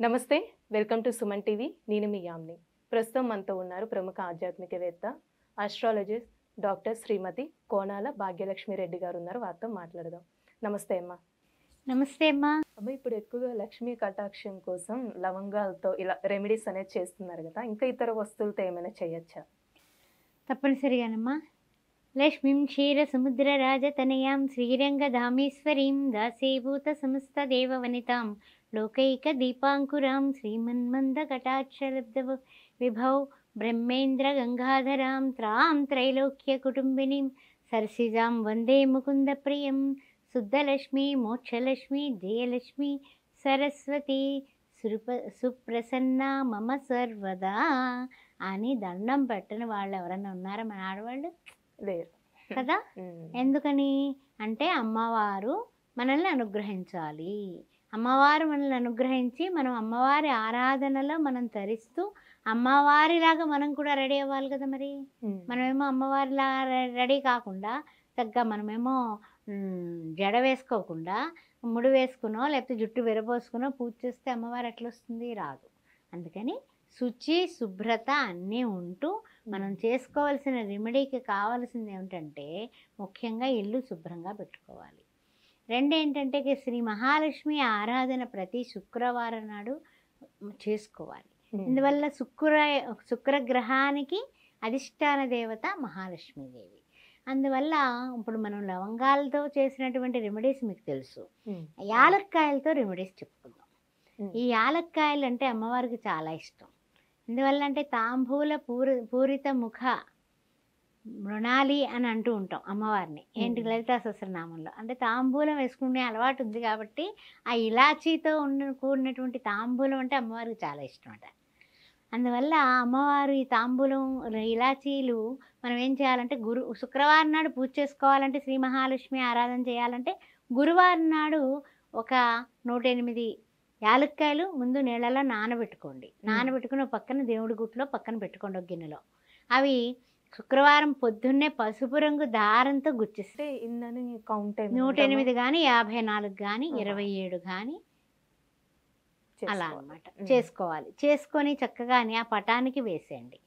నమస్తే. Welcome to Suman TV. నేను మీ యామ్ని. ప్రస్తుతం మనతో ఉన్నారు ప్రముఖ ఆధ్యాత్మికవేత్త, ఆస్ట్రాలజిస్ట్ డాక్టర్ శ్రీమతి కోనాల భాగ్యలక్ష్మి రెడ్డి గారు ఉన్నారు. వారితో మాట్లాడదాం. నమస్తే అమ్మా. నమస్తే అమ్మా. అమ్మ, ఇప్పుడు ఎక్కువగా లక్ష్మీ కటాక్షం కోసం లవంగాలతో ఇలా రెమెడీస్ అనేది చేస్తున్నారు కదా, ఇంకా ఇతర వస్తువులతో ఏమైనా చేయొచ్చా? తప్పనిసరిగానమ్మా. లక్ష్మీం క్షీర సముద్ర రాజతనయాం శ్రీరంగధామేశ్వరీం దాసీభూత సమస్త దేవవనితాం లోకైక దీపాంకురాం శ్రీమన్మంద కటాక్షలబ్ధ విభౌ బ్రహ్మేంద్ర గంగాధరాం త్రాం త్రైలోక్య కుటుంబినీం సరసిజాం వందే ముకుంద ప్రియం శుద్ధలక్ష్మి మోక్షలక్ష్మి జయలక్ష్మి సరస్వతి సుప్రసన్న మమ సర్వదా అని దండం పెట్టని వాళ్ళు ఎవరైనా ఉన్నారా మన ఆడవాళ్ళు? లేరు కదా. ఎందుకని అంటే అమ్మవారు మనల్ని అనుగ్రహించాలి. అమ్మవారు మనల్ని అనుగ్రహించి మనం అమ్మవారి ఆరాధనలో మనం తరిస్తూ అమ్మవారిలాగా మనం కూడా రెడీ అవ్వాలి కదా. మరి మనమేమో అమ్మవారిలా రెడీ కాకుండా చక్కగా మనమేమో జడ వేసుకోకుండా ముడి వేసుకునో లేకపోతే జుట్టు విరబోసుకునో పూజ చేస్తే అమ్మవారు ఎట్లా వస్తుంది? రాదు. అందుకని శుచి శుభ్రత అన్నీ ఉంటూ మనం చేసుకోవాల్సిన రెమెడీకి కావాల్సింది ఏమిటంటే ముఖ్యంగా ఇల్లు శుభ్రంగా పెట్టుకోవాలి. రెండేంటంటే శ్రీ మహాలక్ష్మి ఆరాధన ప్రతి శుక్రవారం నాడు చేసుకోవాలి. ఇందువల్ల శుక్రగ్రహానికి అధిష్టాన దేవత మహాలక్ష్మీదేవి. అందువల్ల ఇప్పుడు మనం లవంగాలతో చేసినటువంటి రెమెడీస్ మీకు తెలుసు. యాలక్కాయలతో రెమెడీస్ చెప్పుకుందాం. ఈ యాలక్కాయలు అంటే అమ్మవారికి చాలా ఇష్టం. ఎందువల్ల అంటే తాంబూల పూరిత ముఖ మృణాలి అని అంటూ ఉంటాం అమ్మవారిని. ఏంటి? లలితా సహస్రనామంలో. అంటే తాంబూలం వేసుకునే అలవాటు ఉంది కాబట్టి ఆ ఇలాచీతో కూడినటువంటి తాంబూలం అంటే అమ్మవారికి చాలా ఇష్టం అట. అందువల్ల అమ్మవారు ఈ తాంబూలం ఇలాచీలు మనం ఏం చేయాలంటే శుక్రవారం నాడు పూజ చేసుకోవాలంటే శ్రీ మహాలక్ష్మి ఆరాధన చేయాలంటే గురువారం నాడు ఒక 108 యాలక్కాయలు ముందు నీళ్ళలో నానబెట్టుకోండి. నానబెట్టుకుని పక్కన దేవుడి గుట్లో పక్కన పెట్టుకోండి ఒక గిన్నెలో. అవి శుక్రవారం పొద్దున్నే పసుపు రంగు దారంతో గుచ్చిస్తే 108 కానీ 54 కానీ 27 కానీ అలా అన్నమాట చేసుకోవాలి. చేసుకొని చక్కగాని ఆ పటానికి వేసేయండి.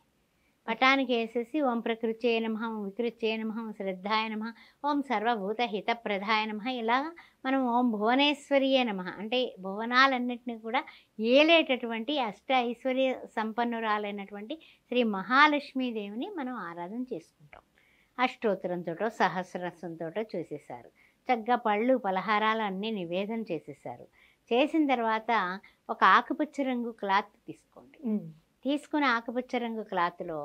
పటానికి వేసేసి ఓం ప్రకృత్యై నమః, ఓం వికృత్యై నమః, ఓం శ్రద్ధాయ నమః, ఓం సర్వభూత హితప్రదాయ నమః, ఇలాగా మనం ఓం భువనేశ్వరియే నమః అంటే భువనాలన్నింటినీ కూడా ఏలేటటువంటి అష్ట ఐశ్వర్య సంపన్నురాలైనటువంటి శ్రీ మహాలక్ష్మీదేవిని మనం ఆరాధన చేసుకుంటాం. అష్టోత్తరంతో సహస్రసంతో చేసేసారు. చక్కగా పళ్ళు పలహారాలు అన్నీ నివేదన చేసేసారు. చేసిన తర్వాత ఒక ఆకుపచ్చ రంగు క్లాత్ తీసుకోండి. తీసుకుని ఆకుపచ్చ రంగు క్లాత్లో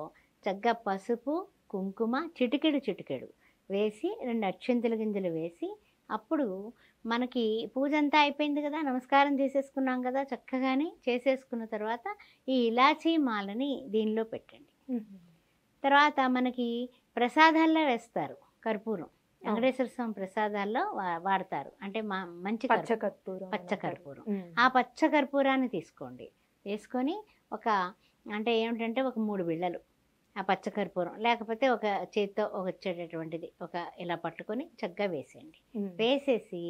చక్కగా పసుపు కుంకుమ చిటికెడు వేసి 2 అక్షంతల గింజలు వేసి అప్పుడు మనకి పూజ అంతా అయిపోయింది కదా, నమస్కారం చేసేసుకున్నాం కదా, చక్కగానే చేసేసుకున్న తర్వాత ఈ ఇలాచీ మాలని దీనిలో పెట్టండి. తర్వాత మనకి ప్రసాదాల్లో వేస్తారు కర్పూరం. వెంకటేశ్వర స్వామి ప్రసాదాల్లో వాడతారు. అంటే మంచి పచ్చకర్పూరం. ఆ పచ్చకర్పూరాన్ని తీసుకోండి. వేసుకొని అంటే ఏమిటంటే ఒక 3 బిళ్ళలు ఆ పచ్చకర్పూరం, లేకపోతే ఒక చేత్తో వచ్చేటటువంటిది ఇలా పట్టుకొని చక్కగా వేసేయండి. వేసేసి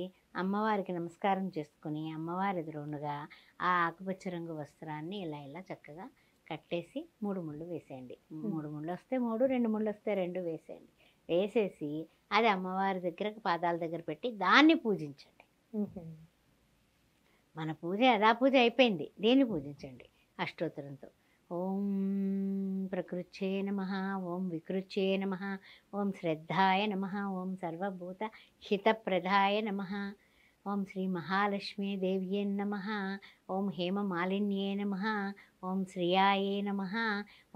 అమ్మవారికి నమస్కారం చేసుకుని అమ్మవారి ఎదురుండగా ఆ ఆకుపచ్చ రంగు వస్త్రాన్ని ఇలా చక్కగా కట్టేసి 3 ముళ్ళు వేసేయండి. 3 ముళ్ళు వస్తే 3, 2 ముళ్ళు వస్తే 2 వేసేయండి. వేసేసి అది అమ్మవారి దగ్గర పాదాల దగ్గర పెట్టి దాన్ని పూజించండి. మన పూజ యథాపూజ అయిపోయింది, దీన్ని పూజించండి అష్టోత్తరంతో. ఓం ప్రకృత్యై నమః, ఓం వికృత్యై నమః, ఓం శ్రద్ధాయ నమః, ఓం సర్వభూత హితప్రదాయ నమః, ఓం శ్రీ మహాలక్ష్మీ దేవ్యే నమః, ఓం హేమమాలిన్యే నమః, ఓం శ్రియాయే నమః,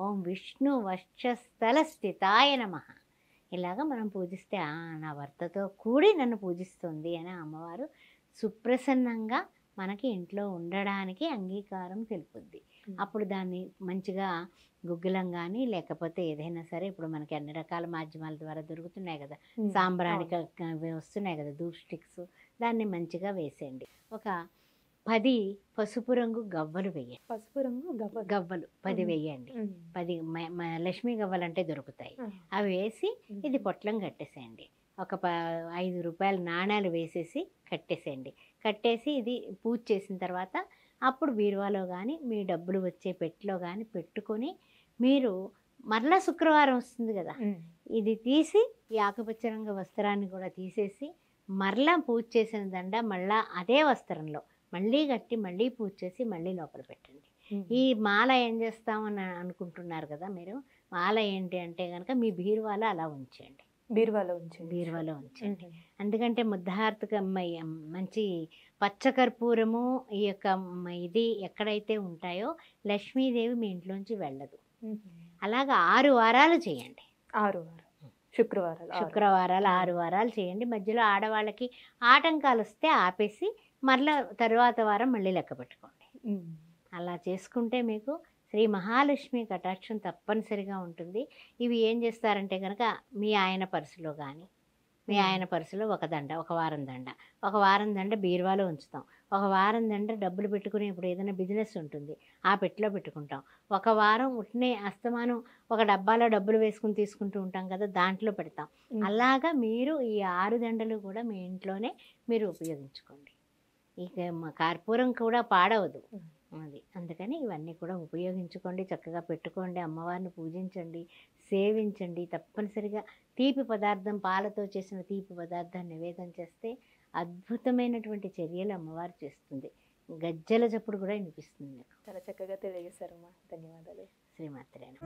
ఓం విష్ణు వక్షస్థల స్థితాయ నమః. ఇలాగ మనం పూజిస్తే నా భర్తతో కూడి నన్ను పూజిస్తుంది అని అమ్మవారు సుప్రసన్నంగా మనకి ఇంట్లో ఉండడానికి అంగీకారం తెలుపుద్ది. అప్పుడు దాన్ని మంచిగా గుగ్గిలం కానీ లేకపోతే ఏదైనా సరే ఇప్పుడు మనకి అన్ని రకాల మాధ్యమాల ద్వారా దొరుకుతున్నాయి కదా, సాంబ్రాణిక వస్తున్నాయి కదా ధూప్ స్టిక్స్, దాన్ని మంచిగా వేసేయండి. ఒక 10 పసుపు రంగు గవ్వలు వేయండి. పసుపు రంగు గవ్వలు 10 వేయండి. 10 లక్ష్మీ గవ్వలు అంటే దొరుకుతాయి. అవి వేసి ఇది పొట్లం కట్టేసేయండి. ఒక 5 రూపాయల నాణాలు వేసేసి కట్టేసేయండి. కట్టేసి ఇది పూజ చేసిన తర్వాత అప్పుడు బీరువాలో కానీ మీ డబ్బులు వచ్చే పెట్టెలో కానీ పెట్టుకొని మీరు మరలా శుక్రవారం వస్తుంది కదా, ఇది తీసి ఈ ఆకుపచ్చ రంగు వస్త్రాన్ని కూడా తీసేసి మరలా పూజ చేసిన దండ మళ్ళా అదే వస్త్రంలో మళ్ళీ కట్టి మళ్ళీ పూజ చేసి మళ్ళీ లోపల పెట్టండి. ఈ మాల ఏం చేస్తామని అనుకుంటున్నారు కదా మీరు, మాల ఏంటి అంటే కనుక మీ బీరువాలో అలా ఉంచండి, బీరువాలో ఉంచండి. ఎందుకంటే ముద్దార్తక మంచి పచ్చకర్పూరము ఈ యొక్క ఇది ఎక్కడైతే ఉంటాయో లక్ష్మీదేవి మీ ఇంట్లోంచి వెళ్ళదు. అలాగా 6 వారాలు చేయండి, శుక్రవారాలు 6 వారాలు చేయండి. మధ్యలో ఆడవాళ్ళకి ఆటంకాలు వస్తే ఆపేసి మరలా తరువాత వారం మళ్ళీ లెక్క పెట్టుకోండి. అలా చేసుకుంటే మీకు శ్రీ మహాలక్ష్మి కటాక్షం తప్పనిసరిగా ఉంటుంది. ఇవి ఏం చేస్తారంటే కనుక మీ ఆయన పర్సులో కానీ, మీ ఆయన పర్సులో ఒక వారం దండ బీరువాలో ఉంచుతాం. ఒక వారం దండ డబ్బులు పెట్టుకుని ఇప్పుడు ఏదైనా బిజినెస్ ఉంటుంది ఆ పెట్టిలో పెట్టుకుంటాం. ఒక వారం ఉట్నే అస్తమానం ఒక డబ్బాలో డబ్బులు వేసుకుని తీసుకుంటూ ఉంటాం కదా, దాంట్లో పెడతాం. అలాగా మీరు ఈ 6 దండలు కూడా మీ ఇంట్లోనే మీరు ఉపయోగించుకోండి. ఇక కర్పూరం కూడా పాడవదు అది, అందుకని ఇవన్నీ కూడా ఉపయోగించుకోండి, చక్కగా పెట్టుకోండి, అమ్మవారిని పూజించండి, సేవించండి. తప్పనిసరిగా తీపి పదార్థం, పాలతో చేసిన తీపి పదార్థాన్ని నివేదన చేస్తే అద్భుతమైనటువంటి చర్యలు అమ్మవారు చేస్తుంది. గజ్జల చప్పుడు కూడా వినిపిస్తుంది మీకు. చాలా చక్కగా తెలియజేశారమ్మా, ధన్యవాదాలు. శ్రీమాత్రేన.